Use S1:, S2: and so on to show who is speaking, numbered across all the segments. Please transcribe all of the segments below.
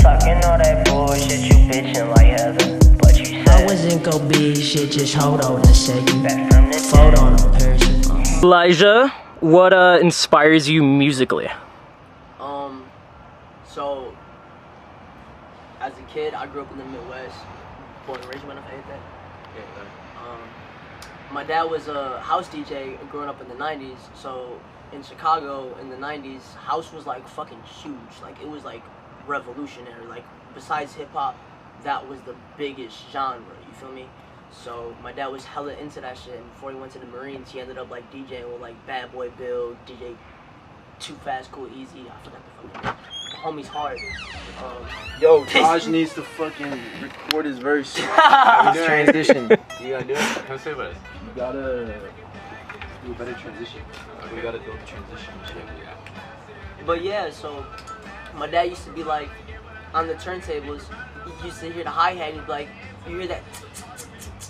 S1: Talking all that bullshit, you bitchin' like heaven. But you said
S2: I wasn't gon' be shit, just hold on a second.
S1: back from the
S2: Fold on a person.
S3: Elijah, what inspires you musically?
S4: So as a kid, I grew up in the Midwest, born and raised in that. My dad was a house DJ growing up in the 90s, so in Chicago in the 90s, house was like fucking huge. Like it was like revolutionary. Like besides hip hop, that was the biggest genre, you feel me? So my dad was hella into that shit, and before he went to the Marines, he ended up like DJing with like Bad Boy Bill, DJ Too Fast, Cool, Easy, I forgot the fucking name. The homie's hard.
S5: Yo, Taj needs to fucking record his verse.
S6: Transition.
S5: You gotta do it.
S6: Come say with us.
S5: You gotta do a better transition.
S6: We gotta do a transition.
S4: But yeah, so my dad used to be like on the turntables. He used to hear the hi hat. He'd be like, "You hear that?"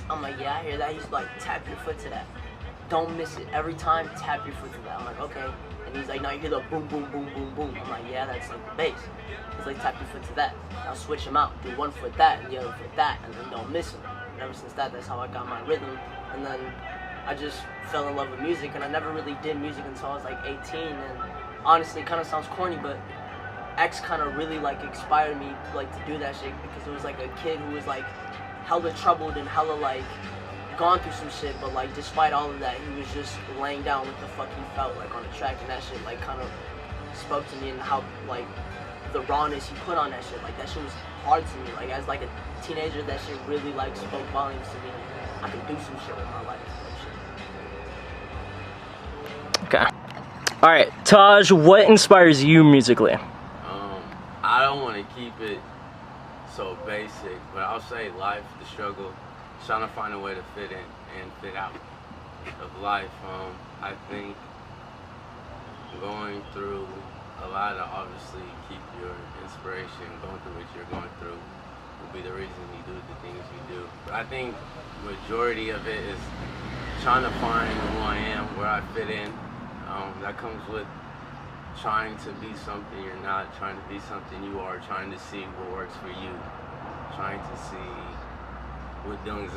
S4: I'm like, "Yeah, I hear that." He's like, "Tap your foot to that. Don't miss it. Every time, tap your foot to that." I'm like, "Okay." And he's like, "Now you hear the boom, boom, boom, boom, boom." I'm like, "Yeah, that's like the bass." He's like, "Tap your foot to that. Now switch them out. Do one foot that and the other foot that, and then don't miss them." And ever since that, that's how I got my rhythm. And then I just fell in love with music, and I never really did music until I was like 18. And honestly, it kind of sounds corny, but X kind of really like inspired me like to do that shit, because it was like a kid who was like hella troubled and hella like gone through some shit, but like despite all of that, he was just laying down what the fuck he felt like on the track, and that shit like kind of spoke to me, and how like the rawness he put on that shit, like that shit was hard to me. Like as like a teenager, that shit really like spoke volumes to me. I could do some shit with my life.
S3: Okay. All right, Taj, what inspires you musically?
S6: I don't want to keep it so basic, but I'll say life, the struggle, trying to find a way to fit in and fit out of life. I think going through a lot to obviously keep your inspiration, going through what you're going through will be the reason you do the things you do. But I think majority of it is trying to find who I am, where I fit in. That comes with trying to be something you're not, trying to be something you are, trying to see what works for you, trying to see what doing.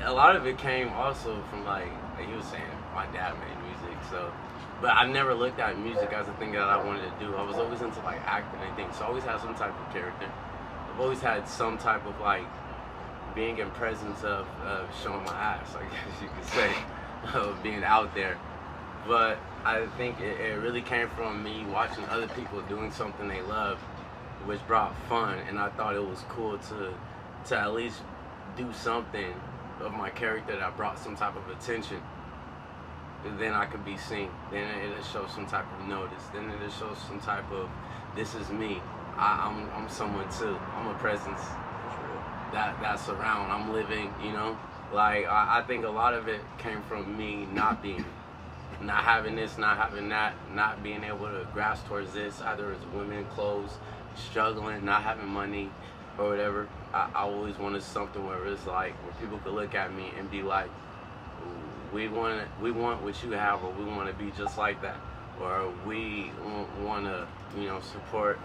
S6: A lot of it came also from like you were saying, my dad made music, so. But I never looked at music as a thing that I wanted to do. I was always into like acting and things, so I always had some type of character. I've always had some type of like being in presence of showing my ass, I guess you could say, of being out there. But I think it really came from me watching other people doing something they love, which brought fun, and I thought it was cool to at least do something of my character that brought some type of attention. Then I could be seen. Then it'll show some type of notice. Then it'll show some type of, this is me. I'm someone too. I'm a presence that's around. I'm living, you know? Like, I think a lot of it came from me not being, not having this, not having that, not being able to grasp towards this, either as women, clothes, struggling, not having money, or whatever. I always wanted something where it's like, where people could look at me and be like, we want what you have, or we want to be just like that, or we want to, you know, support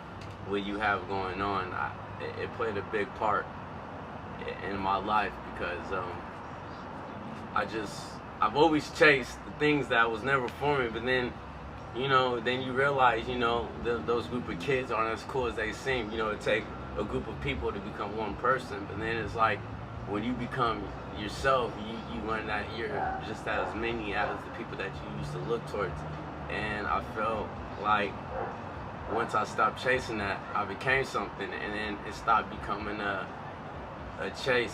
S6: what you have going on. It played a big part in my life, because I've always chased the things that was never for me, but then, you know, then you realize, you know, those group of kids aren't as cool as they seem. You know, it takes a group of people to become one person, but then it's like, when you become yourself, you learn that you're just as many as the people that you used to look towards. And I felt like once I stopped chasing that, I became something, and then it stopped becoming a chase.